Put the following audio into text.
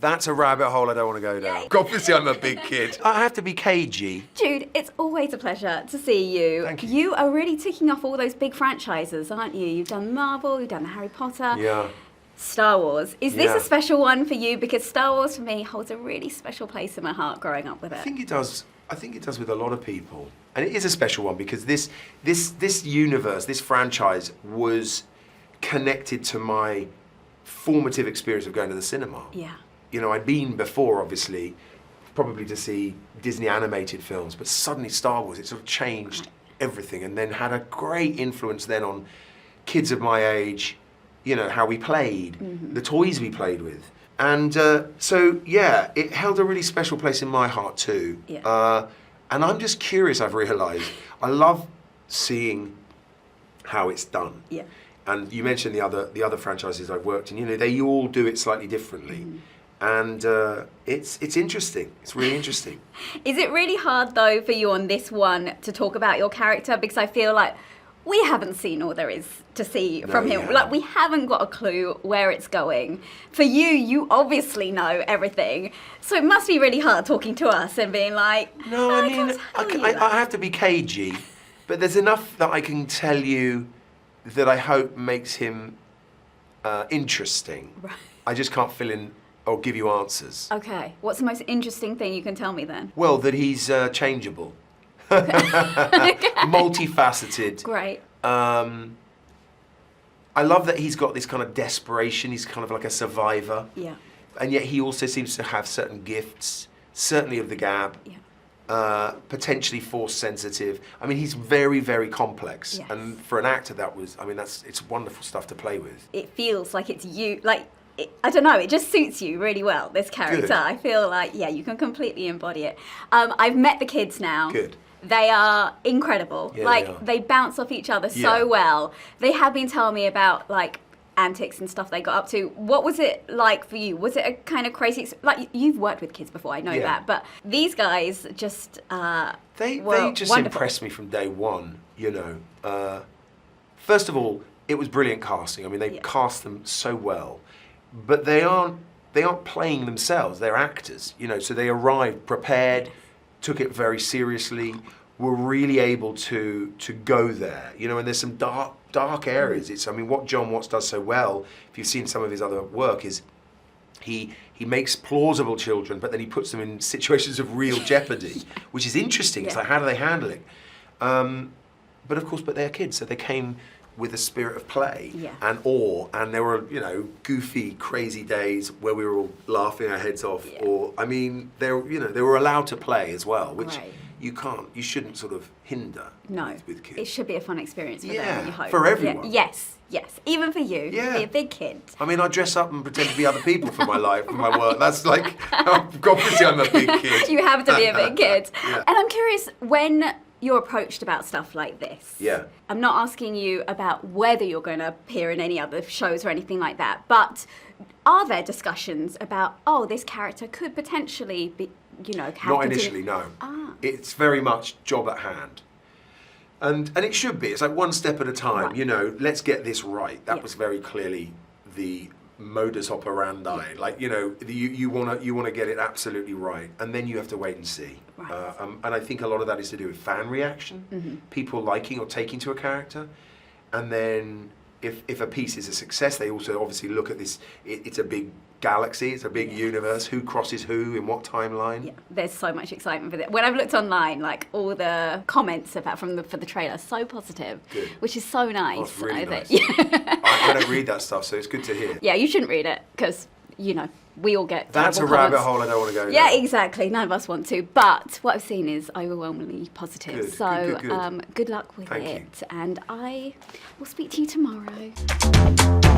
That's a rabbit hole I don't want to go down. Obviously, I'm a big kid. I have to be cagey. Jude, it's always a pleasure to see you. Thank you. You are really ticking off all those big franchises, aren't you? You've done Marvel, you've done Harry Potter. Yeah. Star Wars. Is this Yeah. a special one for you? Because Star Wars for me holds a really special place in my heart growing up with it. I think it does. I think it does with a lot of people, and it is a special one because this universe, this franchise, was connected to my formative experience of going to the cinema. Yeah. You know, I'd been before, obviously, probably to see Disney animated films, but suddenly Star Wars, it sort of changed everything, and then had a great influence then on kids of my age. You know, how we played, the toys we played with. And so, yeah, it held a really special place in my heart too. Yeah. And I'm just curious, I've realised, I love seeing how it's done. Yeah. And you mentioned the other franchises I've worked in, you know, they all do it slightly differently. And it's interesting, it's really interesting. Is it really hard though for you on this one to talk about your character? Because I feel like we haven't seen all there is to see from him. yeah. Like, we haven't got a clue where it's going. For you, you obviously know everything. So it must be really hard talking to us and being like, No, I can't mean, tell you I that." have to be cagey, but there's enough that I can tell you that I hope makes him interesting. Right. I just can't fill in or give you answers. Okay, what's the most interesting thing you can tell me then? Well, that he's changeable. Multifaceted. Great. I love that he's got this kind of desperation. He's kind of like a survivor. Yeah. And yet he also seems to have certain gifts, certainly of the gab. Yeah. Potentially force sensitive. I mean, he's very, very complex. Yes. And for an actor, it's wonderful stuff to play with. It feels like it's you, I don't know, it just suits you really well, this character. Good. I feel like, yeah, you can completely embody it. I've met the kids now. Good. They are incredible. Yeah, they bounce off each other so Yeah. well. They have been telling me about, antics and stuff they got up to. What was it like for you? Was it a kind of crazy, you've worked with kids before, I know Yeah. that, but these guys just They were just wonderful. impressed me from day one, you know. First of all, it was brilliant casting. I mean, they Yeah. cast them so well. But they aren't playing themselves, they're actors, you know, so they arrived prepared, took it very seriously, were really able to go there, you know, and there's some dark areas. What John Watts does so well, if you've seen some of his other work, is he makes plausible children, but then he puts them in situations of real jeopardy, which is interesting. It's Yeah. like, how do they handle it? But of course, they're kids, so they came with a spirit of play Yeah. and awe, and there were, you know, goofy, crazy days where we were all laughing our heads off, Yeah. or, I mean, they were allowed to play as well, which Right. you shouldn't sort of hinder No, with kids. it should be a fun experience for them, Yeah, you hope. for everyone. Yeah. Yes, even for you, Yeah. be a big kid. I mean, I dress up and pretend to be other people for my life, for my work. That's like, obviously I'm a big kid. You have to be a big kid. Yeah. And I'm curious, when you're approached about stuff like this, Yeah. I'm not asking you about whether you're going to appear in any other shows or anything like that, but are there discussions about, this character could potentially be, Not initially, no. Ah. It's very much job at hand. And it should be. It's like one step at a time, Right. you know, let's get this right. That Yeah. was very clearly the modus operandi. Like, you know, you wanna get it absolutely right, and then you have to wait and see. Right. And I think a lot of that is to do with fan reaction, people liking or taking to a character, and then if a piece is a success, they also obviously look at this. It's a big galaxy, it's a big universe. Who crosses who in what timeline? Yeah, there's so much excitement with it. When I've looked online, all the comments about for the trailer are so positive, Good. which is so nice. Oh, it's really I nice. think. I don't read that stuff, so it's good to hear. Yeah, you shouldn't read it because we all get. That's a terrible rabbit comments. hole I don't want to go down. Yeah, exactly. None of us want to, but what I've seen is overwhelmingly positive. Good, So good. good luck with Thank you. it, and I will speak to you tomorrow.